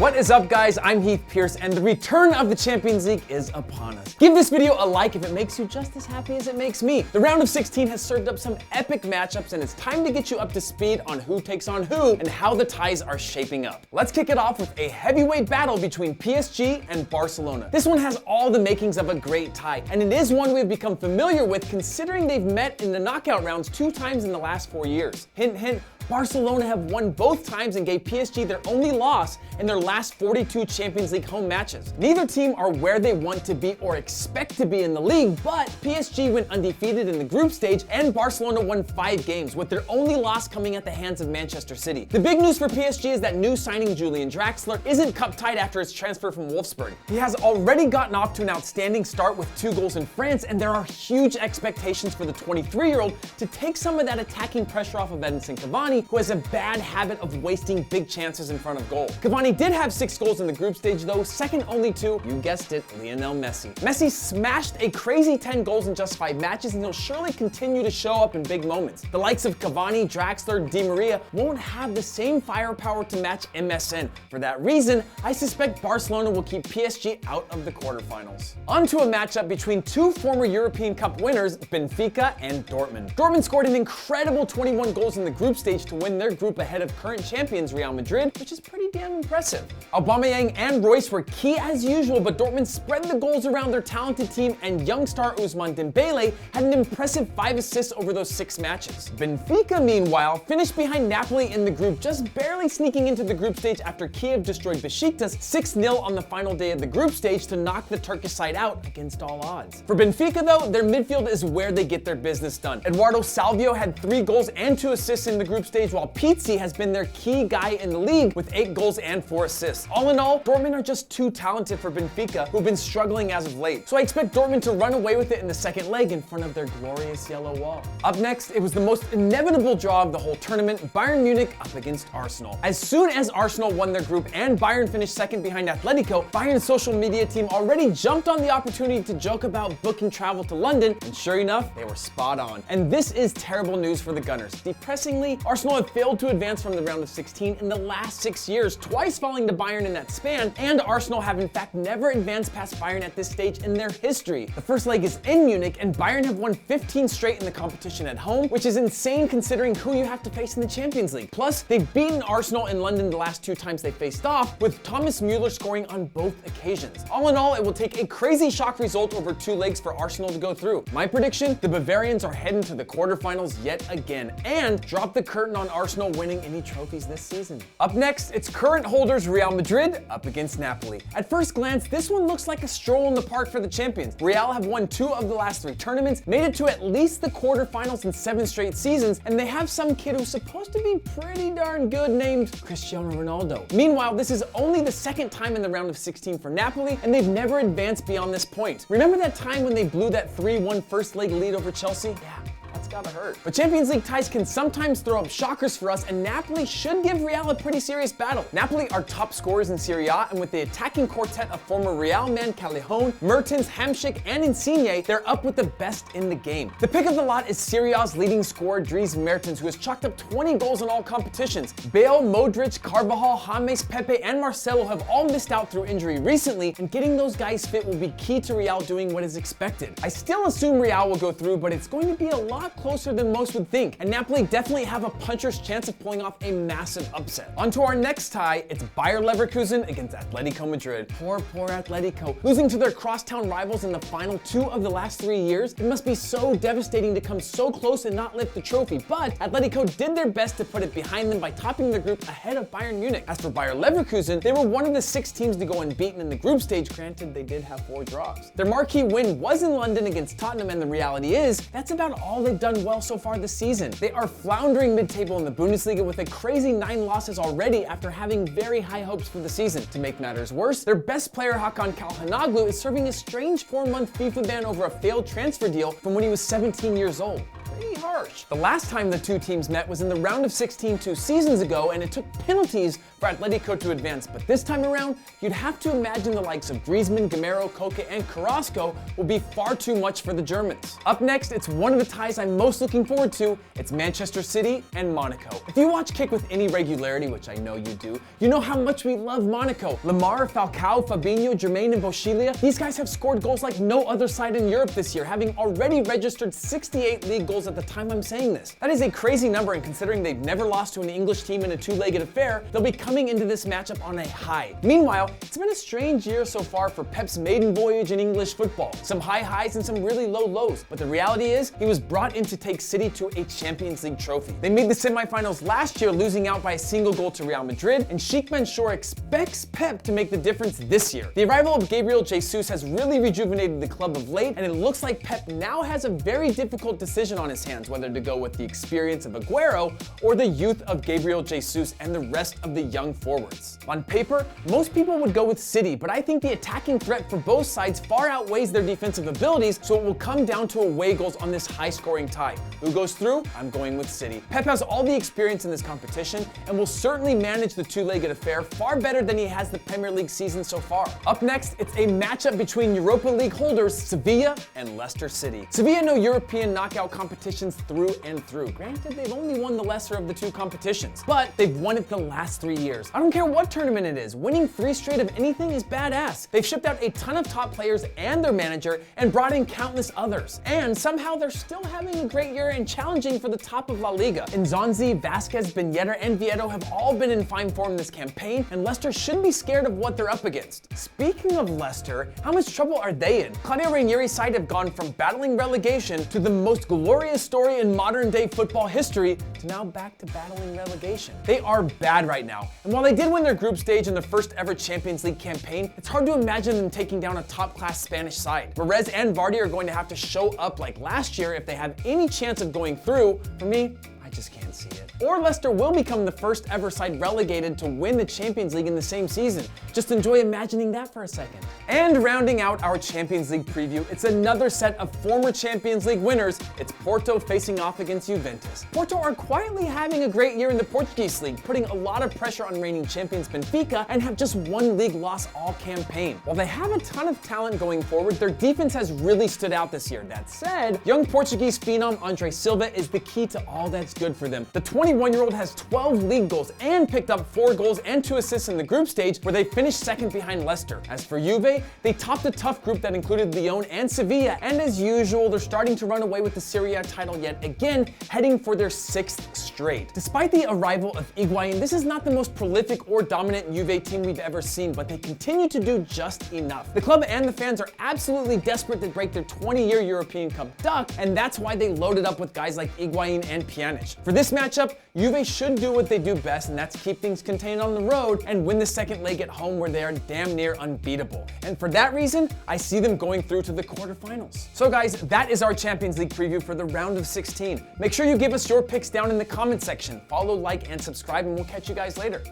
What is up, guys? I'm Heath Pierce, and the return of the Champions League is upon us. Give this video a like if it makes you just as happy as it makes me. The round of 16 has served up some epic matchups, and it's time to get you up to speed on who takes on who and how the ties are shaping up. Let's kick it off with a heavyweight battle between PSG and Barcelona. This one has all the makings of a great tie, and it is one we've become familiar with considering they've met in the knockout rounds 2 times in the last 4 years. Hint, hint. Barcelona have won both times and gave PSG their only loss in their last 42 Champions League home matches. Neither team are where they want to be or expect to be in the league, but PSG went undefeated in the group stage and Barcelona won 5 games, with their only loss coming at the hands of Manchester City. The big news for PSG is that new signing Julian Draxler isn't cup-tied after his transfer from Wolfsburg. He has already gotten off to an outstanding start with 2 goals in France, and there are huge expectations for the 23-year-old to take some of that attacking pressure off of Edinson Cavani, who has a bad habit of wasting big chances in front of goal. Cavani did have 6 goals in the group stage though, second only to, you guessed it, Lionel Messi. Messi smashed a crazy 10 goals in just 5 matches, and he'll surely continue to show up in big moments. The likes of Cavani, Draxler, Di Maria won't have the same firepower to match MSN. For that reason, I suspect Barcelona will keep PSG out of the quarterfinals. On to a matchup between 2 former European Cup winners, Benfica and Dortmund. Dortmund scored an incredible 21 goals in the group stage to win their group ahead of current champions Real Madrid, which is pretty damn impressive. Aubameyang and Royce were key as usual, but Dortmund spread the goals around their talented team, and young star Ousmane Dembele had an impressive 5 assists over those 6 matches. Benfica, meanwhile, finished behind Napoli in the group, just barely sneaking into the group stage after Kiev destroyed Besiktas 6-0 on the final day of the group stage to knock the Turkish side out against all odds. For Benfica though, their midfield is where they get their business done. Eduardo Salvio had 3 goals and 2 assists in the group stage, while Pizzi has been their key guy in the league with 8 goals and 4 assists. All in all, Dortmund are just too talented for Benfica, who've been struggling as of late. So I expect Dortmund to run away with it in the second leg in front of their glorious yellow wall. Up next, it was the most inevitable draw of the whole tournament, Bayern Munich up against Arsenal. As soon as Arsenal won their group and Bayern finished second behind Atletico, Bayern's social media team already jumped on the opportunity to joke about booking travel to London, and sure enough, they were spot on. And this is terrible news for the Gunners. Depressingly, Arsenal have failed to advance from the round of 16 in the last 6 years, twice falling to Bayern in that span, and Arsenal have in fact never advanced past Bayern at this stage in their history. The first leg is in Munich, and Bayern have won 15 straight in the competition at home, which is insane considering who you have to face in the Champions League. Plus, they've beaten Arsenal in London the last 2 times they faced off, with Thomas Müller scoring on both occasions. All in all, it will take a crazy shock result over 2 legs for Arsenal to go through. My prediction, the Bavarians are heading to the quarterfinals yet again, and drop the curtain on Arsenal winning any trophies this season. Up next, it's current holders Real Madrid up against Napoli. At first glance, this one looks like a stroll in the park for the champions. Real have won 2 of the last 3 tournaments, made it to at least the quarterfinals in 7 straight seasons, and they have some kid who's supposed to be pretty darn good named Cristiano Ronaldo. Meanwhile, this is only the 2nd time in the round of 16 for Napoli, and they've never advanced beyond this point. Remember that time when they blew that 3-1 first leg lead over Chelsea? Yeah. That's gotta hurt. But Champions League ties can sometimes throw up shockers for us, and Napoli should give Real a pretty serious battle. Napoli are top scorers in Serie A, and with the attacking quartet of former Real man Callejon, Mertens, Hamšík, and Insigne, they're up with the best in the game. The pick of the lot is Serie A's leading scorer Dries Mertens, who has chalked up 20 goals in all competitions. Bale, Modric, Carvajal, James, Pepe, and Marcelo have all missed out through injury recently, and getting those guys fit will be key to Real doing what is expected. I still assume Real will go through, but it's going to be a lot closer than most would think, and Napoli definitely have a puncher's chance of pulling off a massive upset. On to our next tie, it's Bayer Leverkusen against Atletico Madrid. Poor Atletico. Losing to their crosstown rivals in the final 2 of the last 3 years, it must be so devastating to come so close and not lift the trophy, but Atletico did their best to put it behind them by topping their group ahead of Bayern Munich. As for Bayer Leverkusen, they were one of the 6 teams to go unbeaten in the group stage, granted they did have 4 draws. Their marquee win was in London against Tottenham, and the reality is, that's about all they've done well so far this season. They are floundering mid-table in the Bundesliga with a crazy 9 losses already after having very high hopes for the season. To make matters worse, their best player Hakan Calhanoglu is serving a strange 4-month FIFA ban over a failed transfer deal from when he was 17 years old. Pretty harsh. The last time the two teams met was in the round of 16 2 seasons ago, and it took penalties for Atletico to advance. But this time around, you'd have to imagine the likes of Griezmann, Gamero, Koke, and Carrasco will be far too much for the Germans. Up next, it's one of the ties I'm most looking forward to. It's Manchester City and Monaco. If you watch Kick with any regularity, which I know you do, you know how much we love Monaco. Lemar, Falcao, Fabinho, Jermaine, and Boschilia, these guys have scored goals like no other side in Europe this year, having already registered 68 league goals at the time I'm saying this. That is a crazy number, and considering they've never lost to an English team in a two-legged affair, they'll be coming into this matchup on a high. Meanwhile, it's been a strange year so far for Pep's maiden voyage in English football. Some high highs and some really low lows, but the reality is he was brought in to take City to a Champions League trophy. They made the semifinals last year, losing out by a single goal to Real Madrid, and Sheikh Mansour expects Pep to make the difference this year. The arrival of Gabriel Jesus has really rejuvenated the club of late, and it looks like Pep now has a very difficult decision on his hands, whether to go with the experience of Aguero or the youth of Gabriel Jesus and the rest of the young forwards. On paper, most people would go with City, but I think the attacking threat for both sides far outweighs their defensive abilities, so it will come down to away goals on this high-scoring tie. Who goes through? I'm going with City. Pep has all the experience in this competition and will certainly manage the two-legged affair far better than he has the Premier League season so far. Up next, it's a matchup between Europa League holders Sevilla and Leicester City. Sevilla know European knockout competitions through and through. Granted, they've only won the lesser of the two competitions, but they've won it the last 3 years. I don't care what tournament it is, winning 3 straight of anything is badass. They've shipped out a ton of top players and their manager and brought in countless others. And somehow they're still having a great year and challenging for the top of La Liga. Nzonzi, Vasquez, Ben Yedder, and Vieto have all been in fine form this campaign, and Leicester shouldn't be scared of what they're up against. Speaking of Leicester, how much trouble are they in? Claudio Ranieri's side have gone from battling relegation to the most glorious story in modern day football history to now back to battling relegation. They are bad right now, and while they did win their group stage in their first ever Champions League campaign, it's hard to imagine them taking down a top-class Spanish side. Perez and Vardy are going to have to show up like last year if they have any chance of going through. For me, I just can't see it. Or Leicester will become the first ever side relegated to win the Champions League in the same season. Just enjoy imagining that for a second. And rounding out our Champions League preview, it's another set of former Champions League winners. It's Porto facing off against Juventus. Porto are quietly having a great year in the Portuguese league, putting a lot of pressure on reigning champions Benfica, and have just one league loss all campaign. While they have a ton of talent going forward, their defense has really stood out this year. That said, young Portuguese phenom Andre Silva is the key to all that's good for them. The 21-year-old has 12 league goals and picked up 4 goals and 2 assists in the group stage, where they finished second behind Leicester. As for Juve, they topped a tough group that included Lyon and Sevilla, and as usual, they're starting to run away with the Serie A title yet again, heading for their 6th straight. Despite the arrival of Higuain, this is not the most prolific or dominant Juve team we've ever seen, but they continue to do just enough. The club and the fans are absolutely desperate to break their 20-year European Cup duck, and that's why they loaded up with guys like Higuain and Pjanic. For this matchup, Juve should do what they do best, and that's keep things contained on the road and win the second leg at home, where they are damn near unbeatable. And for that reason, I see them going through to the quarterfinals. So guys, that is our Champions League preview for the round of 16. Make sure you give us your picks down in the comment section. Follow, like, and subscribe, and we'll catch you guys later.